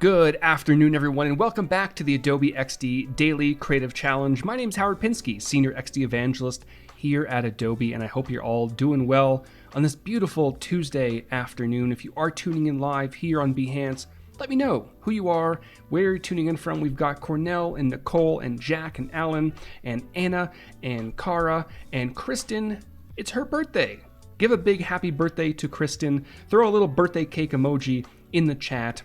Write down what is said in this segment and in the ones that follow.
Good afternoon, everyone, and welcome back to the Adobe XD Daily Creative Challenge. My name is Howard Pinsky, Senior XD Evangelist here at Adobe, and I hope you're all doing well on this beautiful Tuesday afternoon. If you are tuning in live here on Behance, let me know who you are, where you're tuning in from. We've got Cornell and Nicole and Jack and Alan and Anna and Cara and Kristen. It's her birthday. Give a big happy birthday to Kristen. Throw a little birthday cake emoji in the chat.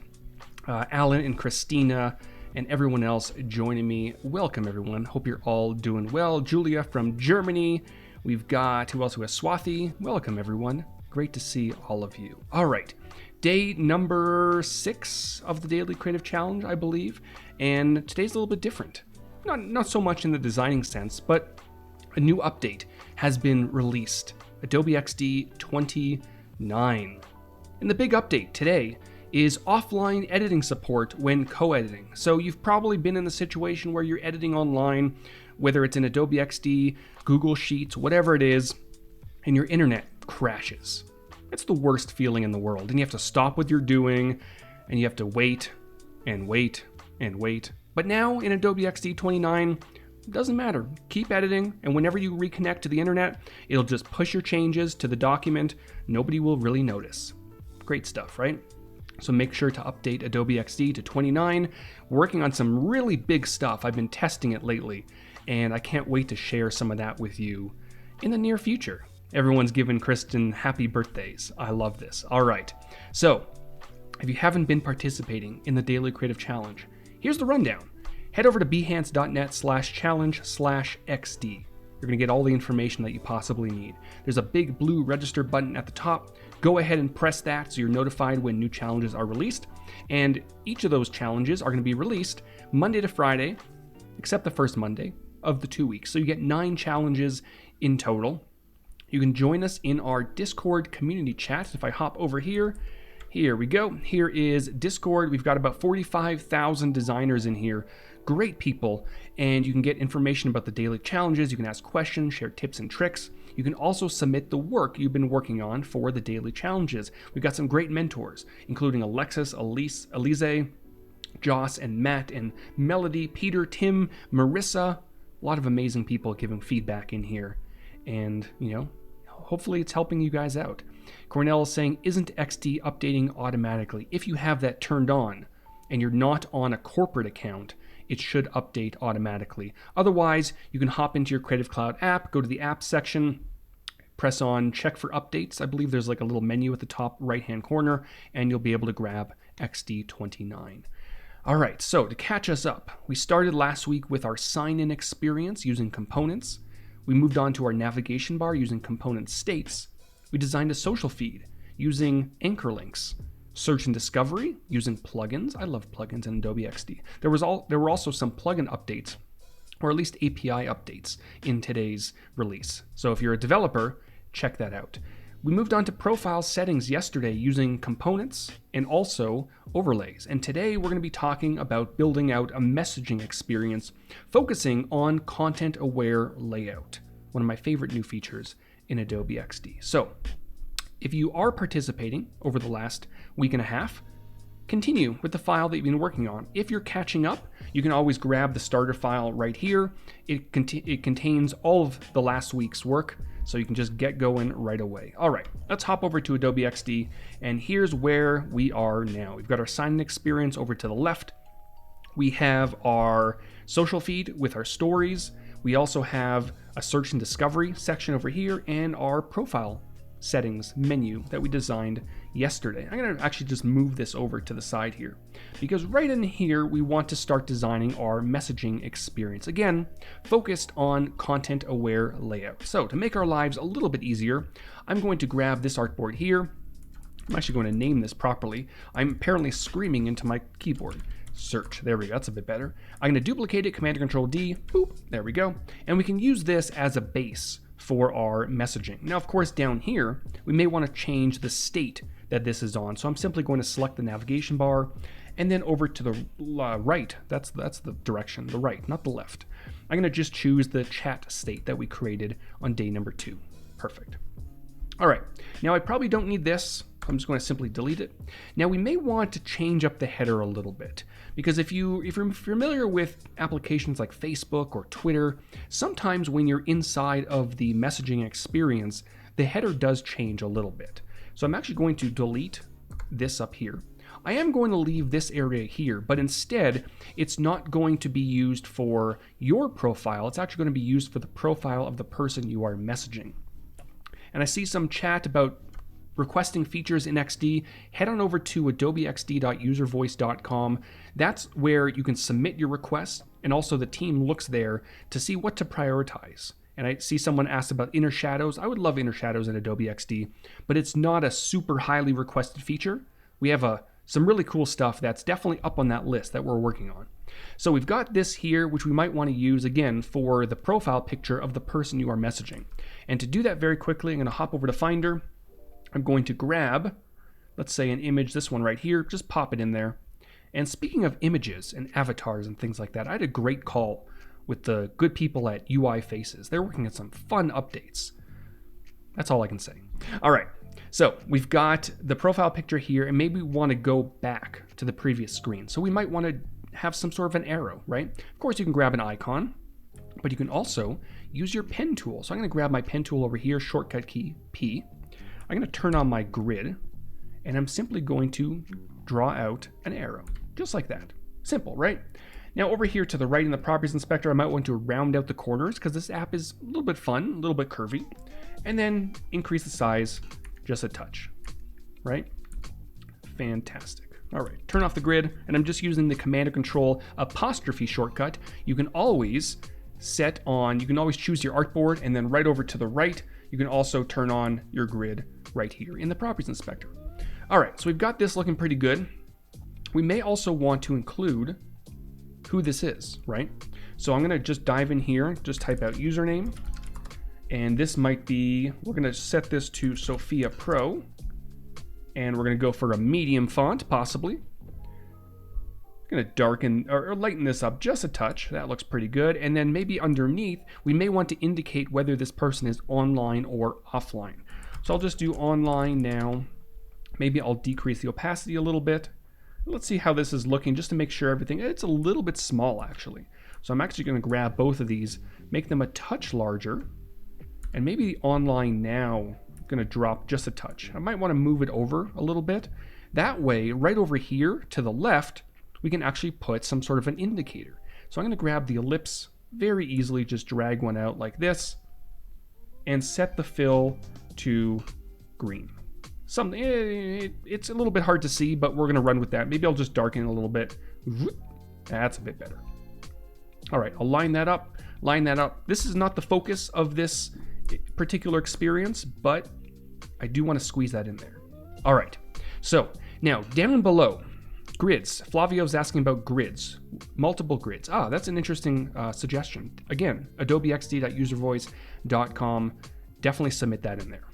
Alan and Christina and everyone else joining me. Welcome, everyone. Hope you're all doing well. Julia from Germany. We've got, who else? We have Swathi. Welcome, everyone. Great to see all of you. All right. Day number 6 of the Daily Creative Challenge, I believe. And today's a little bit different. Not so much in the designing sense, but a new update has been released. Adobe XD 29. And the big update today is offline editing support when co-editing. So you've probably been in the situation where you're editing online, whether it's in Adobe XD, Google Sheets, whatever it is, and your internet crashes. It's the worst feeling in the world. And you have to stop what you're doing, and you have to wait and wait and wait. But now in Adobe XD 29, it doesn't matter. Keep editing, and whenever you reconnect to the internet, it'll just push your changes to the document. Nobody will really notice. Great stuff, right? So make sure to update Adobe XD to 29. We're working on some really big stuff. I've been testing it lately, and I can't wait to share some of that with you in the near future. Everyone's giving Kristen happy birthdays. I love this. All right. So if you haven't been participating in the Daily Creative Challenge, here's the rundown. Head over to behance.net/challenge/XD. You're going to get all the information that you possibly need. There's a big blue register button at the top. Go ahead and press that so you're notified when new challenges are released. And each of those challenges are going to be released Monday to Friday, except the first Monday of the 2 weeks. So you get 9 challenges in total. You can join us in our Discord community chat. If I hop over here we go. Here is Discord. We've got about 45,000 designers in here. Great people, and you can get information about the daily challenges. You can ask questions, share tips and tricks. You can also submit the work you've been working on for the daily challenges. We've got some great mentors, including Alexis, Elise, Joss, and Matt, and Melody, Peter, Tim, Marissa. A lot of amazing people giving feedback in here. And, hopefully it's helping you guys out. Cornell is saying, isn't XD updating automatically? If you have that turned on and you're not on a corporate account, it should update automatically. Otherwise, you can hop into your Creative Cloud app, go to the apps section, press on check for updates. I believe there's like a little menu at the top right-hand corner, and you'll be able to grab XD 29. All right, so to catch us up, we started last week with our sign-in experience using components. We moved on to our navigation bar using component states. We designed a social feed using anchor links. Search and discovery using plugins. I love plugins in Adobe XD. There were also some plugin updates, or at least API updates in today's release. So if you're a developer, check that out. We moved on to profile settings yesterday using components and also overlays. And today we're going to be talking about building out a messaging experience, focusing on content-aware layout, one of my favorite new features in Adobe XD. So if you are participating over the last week and a half, continue with the file that you've been working on. If you're catching up, you can always grab the starter file right here. It contains all of the last week's work, so you can just get going right away. All right, let's hop over to Adobe XD, and here's where we are now. We've got our sign-in experience over to the left. We have our social feed with our stories. We also have a search and discovery section over here, and our profile settings menu that we designed yesterday. I'm going to actually just move this over to the side here, because right in here we want to start designing our messaging experience. Again, focused on content-aware layout. So to make our lives a little bit easier, I'm going to grab this artboard here. I'm actually going to name this properly. I'm apparently screaming into my keyboard. Search. There we go. That's a bit better. I'm going to duplicate it, Command and Control D. Boop. There we go. And we can use this as a base for our messaging. Now, of course, down here, we may want to change the state that this is on. So I'm simply going to select the navigation bar and then over to the right. That's the direction, the right, not the left. I'm going to just choose the chat state that we created on day number 2. Perfect. All right. Now, I probably don't need this. I'm just going to simply delete it. Now we may want to change up the header a little bit, because if you're familiar with applications like Facebook or Twitter, sometimes when you're inside of the messaging experience, the header does change a little bit. So I'm actually going to delete this up here. I am going to leave this area here, but instead it's not going to be used for your profile. It's actually going to be used for the profile of the person you are messaging. And I see some chat about requesting features in XD. Head on over to adobeXD.uservoice.com. That's where you can submit your request, and also the team looks there to see what to prioritize. And I see someone asked about inner shadows. I would love inner shadows in Adobe XD, but it's not a super highly requested feature. We have some really cool stuff that's definitely up on that list that we're working on. So we've got this here, which we might want to use again for the profile picture of the person you are messaging. And to do that very quickly, I'm going to hop over to Finder. I'm going to grab, let's say, an image, this one right here, just pop it in there. And speaking of images and avatars and things like that, I had a great call with the good people at UI Faces. They're working on some fun updates. That's all I can say. All right, so we've got the profile picture here, and maybe we want to go back to the previous screen. So we might want to have some sort of an arrow, right? Of course, you can grab an icon, but you can also use your pen tool. So I'm going to grab my pen tool over here, shortcut key P. I'm going to turn on my grid, and I'm simply going to draw out an arrow, just like that. Simple, right? Now over here to the right in the Properties Inspector, I might want to round out the corners because this app is a little bit fun, a little bit curvy, and then increase the size just a touch, right? Fantastic. All right, turn off the grid, and I'm just using the Command and Control apostrophe shortcut. You can always choose your artboard, and then right over to the right, you can also turn on your grid right here in the Properties Inspector. All right, so we've got this looking pretty good. We may also want to include who this is, right? So I'm gonna just dive in here, just type out username, and this might be, we're gonna set this to Sophia Pro, and we're gonna go for a medium font, possibly. Gonna darken or lighten this up just a touch. That looks pretty good. And then maybe underneath, we may want to indicate whether this person is online or offline. So I'll just do online now. Maybe I'll decrease the opacity a little bit. Let's see how this is looking just to make sure everything, it's a little bit small actually. So I'm actually gonna grab both of these, make them a touch larger, and maybe the online now, gonna drop just a touch. I might wanna move it over a little bit. That way, right over here to the left, we can actually put some sort of an indicator. So I'm going to grab the ellipse very easily, just drag one out like this, and set the fill to green. It's a little bit hard to see, but we're going to run with that. Maybe I'll just darken it a little bit. That's a bit better. All right, I'll line that up. This is not the focus of this particular experience, but I do want to squeeze that in there. All right, so now down below, grids. Flavio's asking about grids, multiple grids. That's an interesting suggestion. Again, adobeXD.uservoice.com. Definitely submit that in there.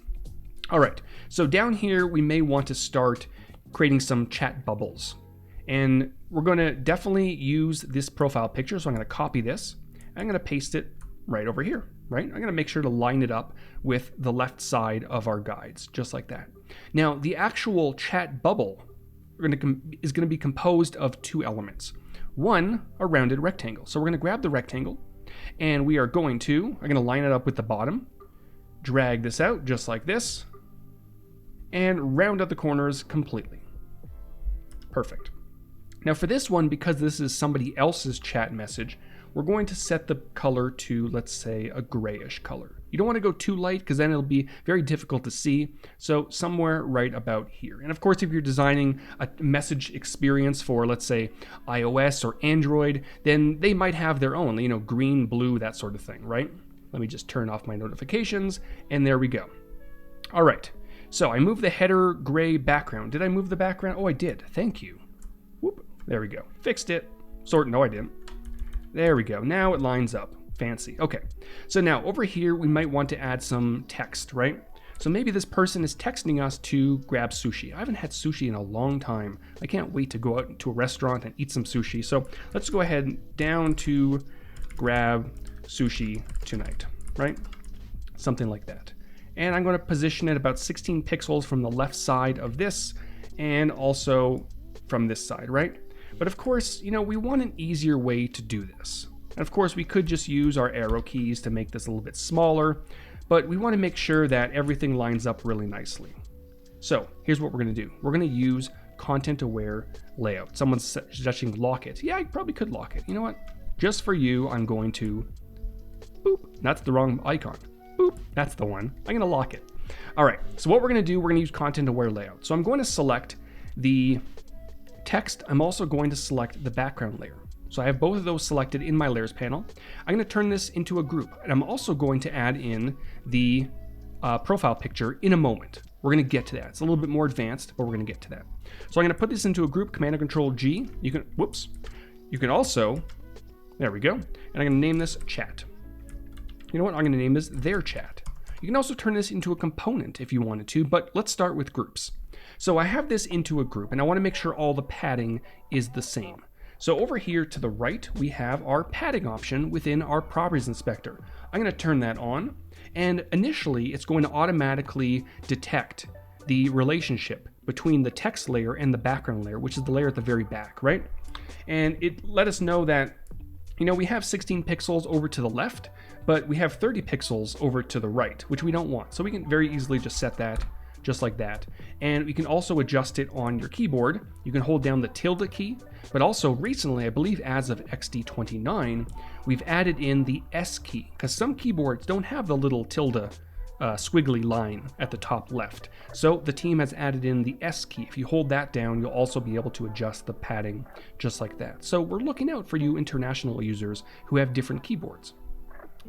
All right, so down here, we may want to start creating some chat bubbles. And we're gonna definitely use this profile picture. So I'm gonna copy this. I'm gonna paste it right over here, right? I'm gonna make sure to line it up with the left side of our guides, just like that. Now, the actual chat bubble is going to be composed of two elements. One, a rounded rectangle. So we're going to grab the rectangle, and I'm going to line it up with the bottom, drag this out just like this, and round out the corners completely. Perfect. Now for this one, because this is somebody else's chat message, we're going to set the color to, let's say, a grayish color. You don't want to go too light because then it'll be very difficult to see. So somewhere right about here. And of course, if you're designing a message experience for, let's say, iOS or Android, then they might have their own, green, blue, that sort of thing, right? Let me just turn off my notifications, and there we go. All right, so I moved the header gray background. Did I move the background? Oh, I did. Thank you. Whoop, there we go. Fixed it. No, I didn't. There we go. Now it lines up. Fancy. Okay. So now over here, we might want to add some text, right? So maybe this person is texting us to grab sushi. I haven't had sushi in a long time. I can't wait to go out to a restaurant and eat some sushi. So let's go ahead down to grab sushi tonight, right? Something like that. And I'm going to position it about 16 pixels from the left side of this and also from this side, right? But of course, we want an easier way to do this. And of course, we could just use our arrow keys to make this a little bit smaller, but we want to make sure that everything lines up really nicely. So here's what we're going to do. We're going to use content-aware layout. Someone's suggesting lock it. Yeah, I probably could lock it. You know what? Just for you, I'm going to, boop, that's the wrong icon. Boop, that's the one. I'm going to lock it. All right, so what we're going to do, we're going to use content-aware layout. So I'm going to select the text. I'm also going to select the background layer. So I have both of those selected in my layers panel. I'm going to turn this into a group, and I'm also going to add in the profile picture in a moment. We're going to get to that. It's a little bit more advanced, but we're going to get to that. So I'm going to put this into a group, Command and Control G. You can also, there we go. And I'm going to name this chat. You know what? I'm going to name this their chat. You can also turn this into a component if you wanted to, but let's start with groups. So I have this into a group, and I want to make sure all the padding is the same. So over here to the right, we have our padding option within our properties inspector. I'm going to turn that on, and initially it's going to automatically detect the relationship between the text layer and the background layer, which is the layer at the very back, right? And it let us know that, we have 16 pixels over to the left, but we have 30 pixels over to the right, which we don't want. So we can very easily just set that just like that. And we can also adjust it on your keyboard. You can hold down the tilde key, but also recently, I believe as of XD 29, we've added in the S key, because some keyboards don't have the little tilde squiggly line at the top left. So the team has added in the S key. If you hold that down, you'll also be able to adjust the padding just like that. So we're looking out for you international users who have different keyboards.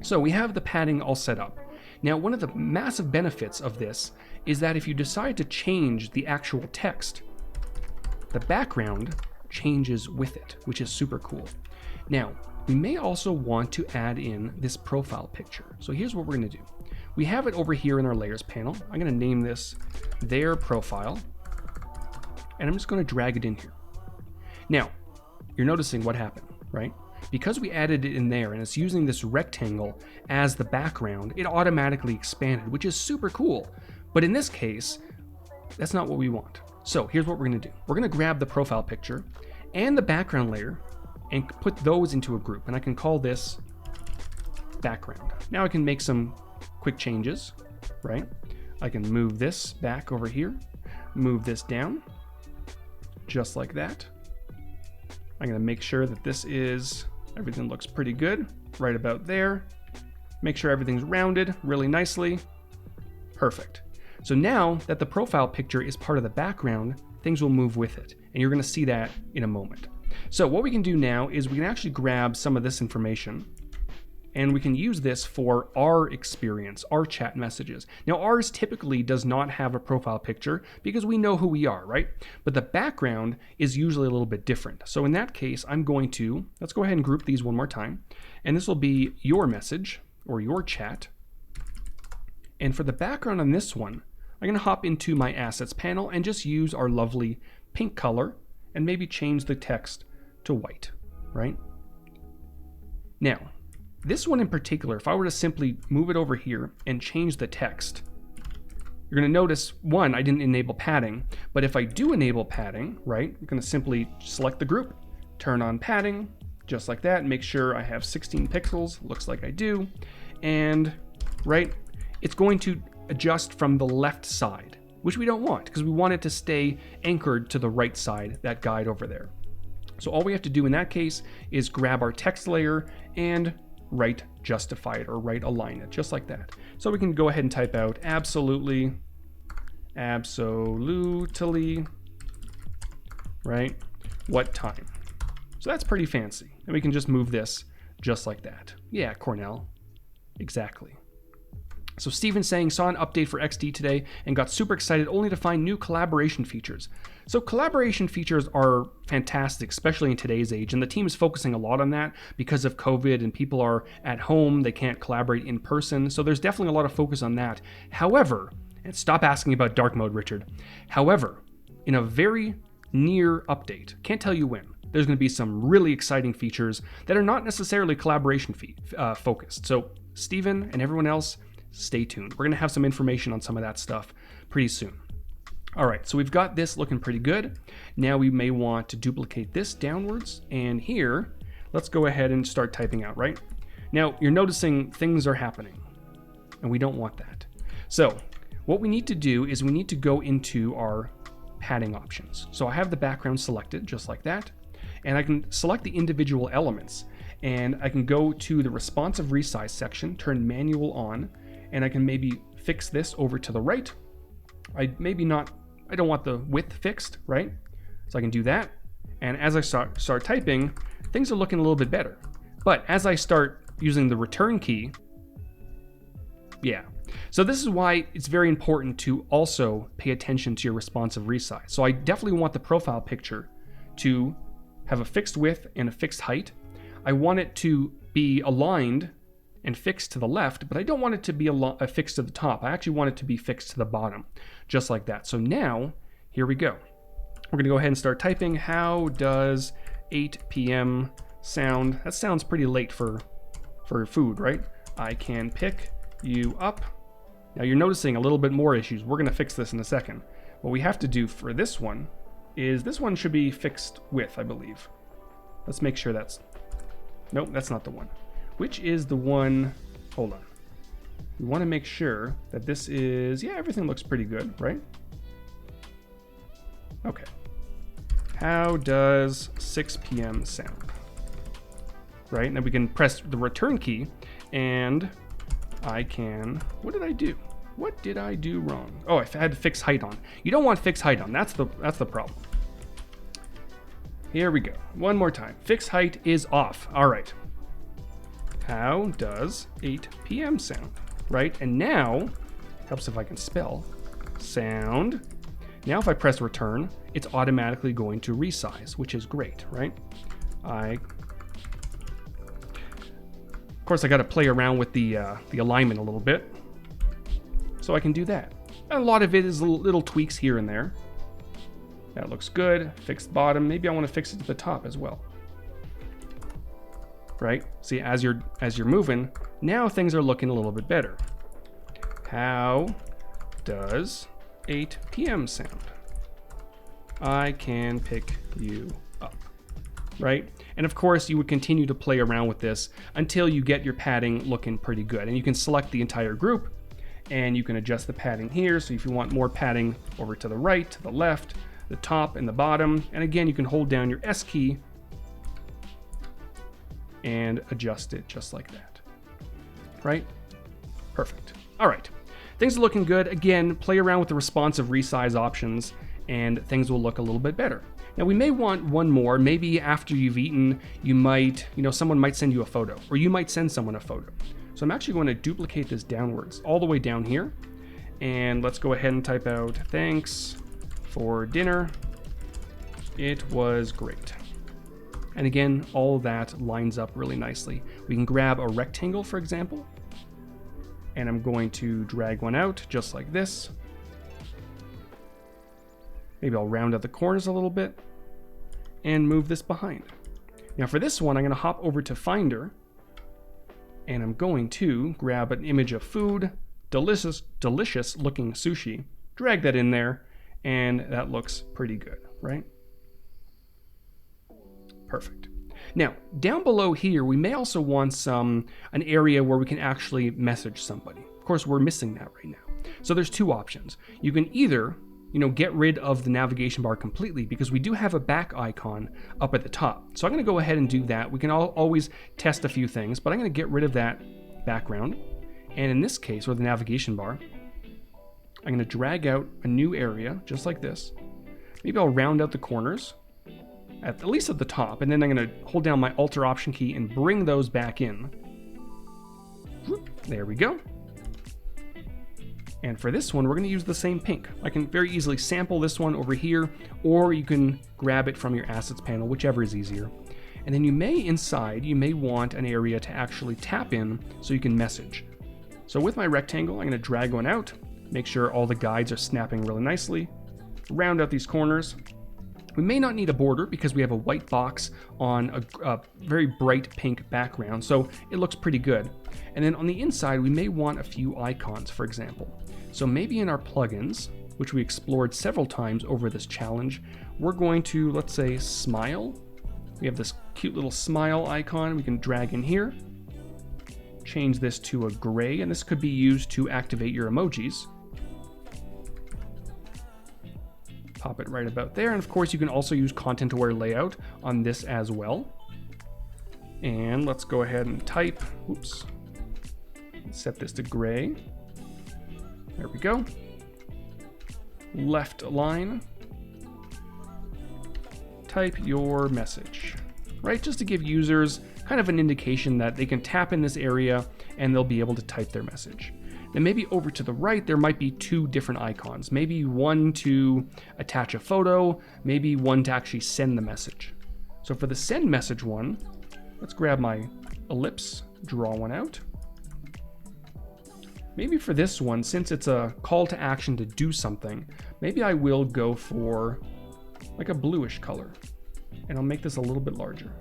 So we have the padding all set up. Now, one of the massive benefits of this is that if you decide to change the actual text, the background changes with it, which is super cool. Now, we may also want to add in this profile picture. So here's what we're going to do. We have it over here in our layers panel. I'm going to name this their profile, and I'm just going to drag it in here. Now, you're noticing what happened, right? Because we added it in there and it's using this rectangle as the background, it automatically expanded, which is super cool. But in this case, that's not what we want. So here's what we're going to do. We're going to grab the profile picture and the background layer and put those into a group. And I can call this background. Now I can make some quick changes, right? I can move this back over here, move this down, just like that. I'm going to make sure that everything looks pretty good right about there. Make sure everything's rounded really nicely. Perfect. So now that the profile picture is part of the background, things will move with it. And you're going to see that in a moment. So what we can do now is we can actually grab some of this information and we can use this for our experience, our chat messages. Now ours typically does not have a profile picture because we know who we are, right? But the background is usually a little bit different. So in that case, let's go ahead and group these one more time. And this will be your message or your chat. And for the background on this one, I'm going to hop into my assets panel and just use our lovely pink color and maybe change the text to white, right? Now, this one in particular, if I were to simply move it over here and change the text, you're going to notice, one, I didn't enable padding, but if I do enable padding, right, I'm going to simply select the group, turn on padding, just like that, make sure I have 16 pixels, looks like I do, and, right, it's going to adjust from the left side, which we don't want, because we want it to stay anchored to the right side, that guide over there. So all we have to do in that case is grab our text layer and right justify it or right align it, just like that. So we can go ahead and type out absolutely, right, what time. So that's pretty fancy. And we can just move this just like that. Yeah, Cornell, exactly. So Steven's saying, saw an update for XD today and got super excited only to find new collaboration features. So collaboration features are fantastic, especially in today's age, and the team is focusing a lot on that because of COVID and people are at home, they can't collaborate in person, so there's definitely a lot of focus on that. However, and stop asking about dark mode, Richard. However, in a very near update, can't tell you when, there's going to be some really exciting features that are not necessarily collaboration focused. So Steven and everyone else, stay tuned. We're gonna have some information on some of that stuff pretty soon. All right, so we've got this looking pretty good. Now we may want to duplicate this downwards, and here, let's go ahead and start typing out, right? Now, you're noticing things are happening, and we don't want that. So what we need to do is we need to go into our padding options. So I have the background selected just like that, and I can select the individual elements, and I can go to the responsive resize section, turn manual on, and I can maybe fix this over to the right. I don't want the width fixed, right? So I can do that. And as I start typing, things are looking a little bit better. But as I start using the return key, yeah. So this is why it's very important to also pay attention to your responsive resize. So I definitely want the profile picture to have a fixed width and a fixed height. I want it to be aligned and fixed to the left, but I don't want it to be fixed to the top. I actually want it to be fixed to the bottom, just like that. So now, here we go. We're gonna go ahead and start typing. How does 8 p.m. sound? That sounds pretty late for food, right? I can pick you up. Now you're noticing a little bit more issues. We're gonna fix this in a second. What we have to do for this one is this one should be fixed width, I believe. Let's make sure nope, that's not the one. Which is the one, hold on. We wanna make sure that this is, yeah, everything looks pretty good, right? Okay. How does 6 p.m. sound? Right, and then we can press the return key, and I can, what did I do? What did I do wrong? Oh, I had to fix height on. You don't want fixed height on, that's the problem. Here we go, one more time. Fixed height is off, all right. How does 8 p.m. sound? Right, and now, helps if I can spell, sound. Now if I press return, it's automatically going to resize, which is great, right? Of course, I gotta play around with the alignment a little bit, so I can do that. And a lot of it is little tweaks here and there. That looks good, fixed bottom. Maybe I wanna fix it to the top as well. Right? See, as you're moving, now things are looking a little bit better. How does 8 p.m. sound? I can pick you up. Right? And of course, you would continue to play around with this until you get your padding looking pretty good. And you can select the entire group, and you can adjust the padding here. So if you want more padding over to the right, to the left, the top, and the bottom. And again, you can hold down your S key and adjust it just like that, right? Perfect. All right, things are looking good. Again, play around with the responsive resize options and things will look a little bit better. Now we may want one more, maybe after you've eaten, you might, someone might send you a photo, or you might send someone a photo. So I'm actually going to duplicate this downwards, all the way down here. And let's go ahead and type out, thanks for dinner. It was great. And again, all of that lines up really nicely. We can grab a rectangle, for example, and I'm going to drag one out just like this. Maybe I'll round out the corners a little bit and move this behind. Now for this one, I'm gonna hop over to Finder, and I'm going to grab an image of food, delicious looking sushi, drag that in there, and that looks pretty good, right? Perfect. Now, down below here, we may also want an area where we can actually message somebody. Of course, we're missing that right now. So there's two options. You can either, get rid of the navigation bar completely, because we do have a back icon up at the top. So I'm gonna go ahead and do that. We can always test a few things, but I'm gonna get rid of that background. And in this case, or the navigation bar, I'm gonna drag out a new area, just like this. Maybe I'll round out the corners, at least at the top, and then I'm gonna hold down my Alt or Option key and bring those back in. There we go. And for this one, we're gonna use the same pink. I can very easily sample this one over here, or you can grab it from your assets panel, whichever is easier. And then you may want an area to actually tap in so you can message. So with my rectangle, I'm gonna drag one out, make sure all the guides are snapping really nicely, round out these corners, We may not need a border because we have a white box on a very bright pink background, so it looks pretty good. And then on the inside, we may want a few icons, for example. So maybe in our plugins, which we explored several times over this challenge, we're going to, let's say, smile. We have this cute little smile icon we can drag in here. Change this to a gray, and this could be used to activate your emojis. Pop it right about there, and of course you can also use content-aware layout on this as well. And let's go ahead and type, oops, set this to gray. There we go. Left line, type your message, right? Just to give users kind of an indication that they can tap in this area and they'll be able to type their message. Then maybe over to the right, there might be two different icons. Maybe one to attach a photo, maybe one to actually send the message. So for the send message one, let's grab my ellipse, draw one out. Maybe for this one, since it's a call to action to do something, maybe I will go for like a bluish color. And I'll make this a little bit larger.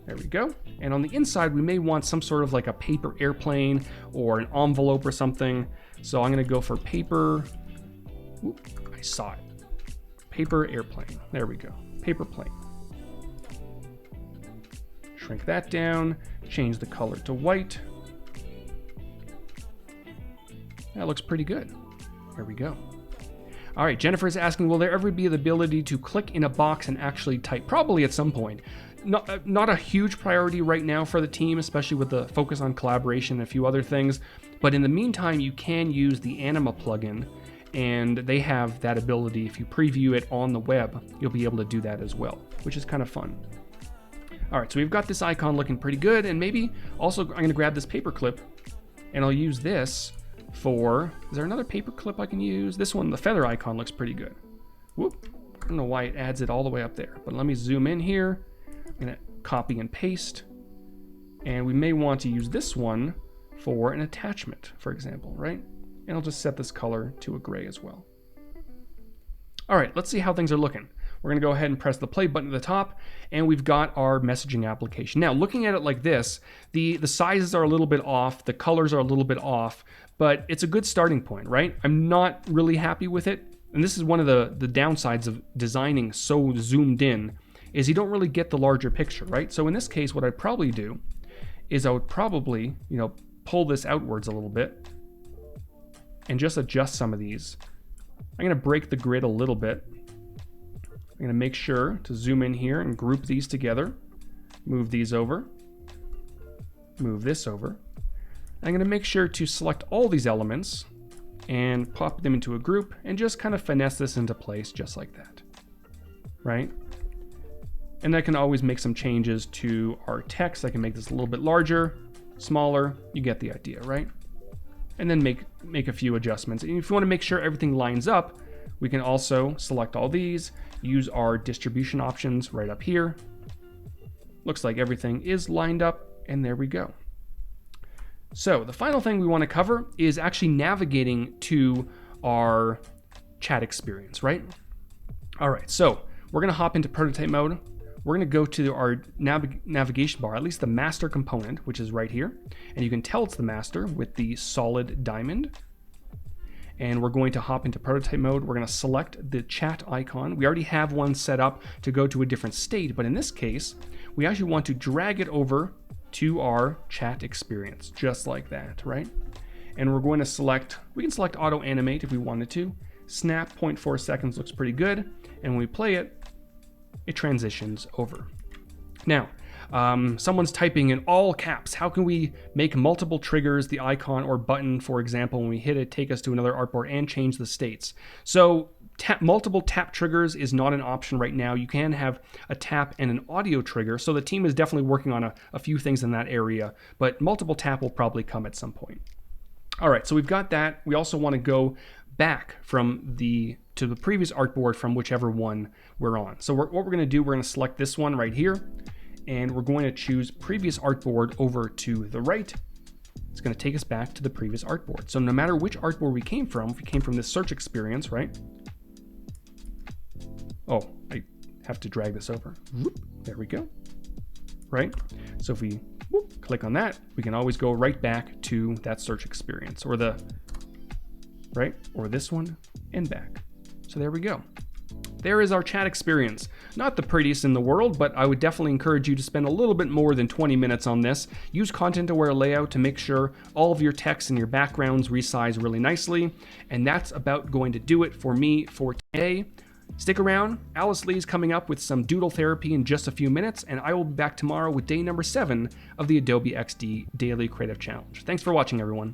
There we go. And on the inside, we may want some sort of like a paper airplane or an envelope or something. So I'm gonna go for paper, oop, I saw it. Paper airplane, there we go, paper plane. Shrink that down, change the color to white. That looks pretty good. There we go. All right, Jennifer is asking, will there ever be the ability to click in a box and actually type? Probably at some point. Not a huge priority right now for the team, especially with the focus on collaboration and a few other things. But in the meantime, you can use the Anima plugin, and they have that ability. If you preview it on the web, you'll be able to do that as well, which is kind of fun. All right, so we've got this icon looking pretty good, and maybe also I'm gonna grab this paper clip, and I'll use this for, is there another paper clip I can use? This one, the feather icon, looks pretty good. Whoop, I don't know why it adds it all the way up there, but let me zoom in here. I'm gonna copy and paste, and we may want to use this one for an attachment, for example, right? And I'll just set this color to a gray as well. All right, let's see how things are looking. We're gonna go ahead and press the play button at the top, and we've got our messaging application. Now, looking at it like this, the sizes are a little bit off, the colors are a little bit off, but it's a good starting point, right? I'm not really happy with it, and this is one of the downsides of designing so zoomed in, is you don't really get the larger picture, right? So in this case, what I'd probably do is I would probably, pull this outwards a little bit and just adjust some of these. I'm gonna break the grid a little bit. I'm gonna make sure to zoom in here and group these together, move these over, move this over. I'm gonna make sure to select all these elements and pop them into a group and just kind of finesse this into place just like that, right? And I can always make some changes to our text. I can make this a little bit larger, smaller, you get the idea, right? And then make a few adjustments. And if you want to make sure everything lines up, we can also select all these, use our distribution options right up here. Looks like everything is lined up, and there we go. So the final thing we want to cover is actually navigating to our chat experience, right? All right, so we're gonna hop into prototype mode. We're gonna go to our navigation bar, at least the master component, which is right here. And you can tell it's the master with the solid diamond. And we're going to hop into prototype mode. We're gonna select the chat icon. We already have one set up to go to a different state, but in this case, we actually want to drag it over to our chat experience, just like that, right? And we're going to select, we can select auto animate if we wanted to. Snap 0.4 seconds looks pretty good. And when we play it, it transitions over. Now, someone's typing in all caps. How can we make multiple triggers, the icon or button, for example, when we hit it, take us to another artboard and change the states? So multiple tap triggers is not an option right now. You can have a tap and an audio trigger. So the team is definitely working on a few things in that area, but multiple tap will probably come at some point. All right, so we've got that. We also want to go back to the previous artboard from whichever one we're on. So what we're going to do, we're going to select this one right here, and we're going to choose previous artboard over to the right. It's going to take us back to the previous artboard. So no matter which artboard we came from, if we came from this search experience, right? Oh, I have to drag this over. Whoop, there we go. Right? So if we click on that, we can always go right back to that search experience, or or this one and back. So there we go. There is our chat experience. Not the prettiest in the world, but I would definitely encourage you to spend a little bit more than 20 minutes on this. Use content-aware layout to make sure all of your text and your backgrounds resize really nicely. And that's about going to do it for me for today. Stick around. Alice Lee's coming up with some doodle therapy in just a few minutes, and I will be back tomorrow with day number 7 of the Adobe XD Daily Creative Challenge. Thanks for watching, everyone.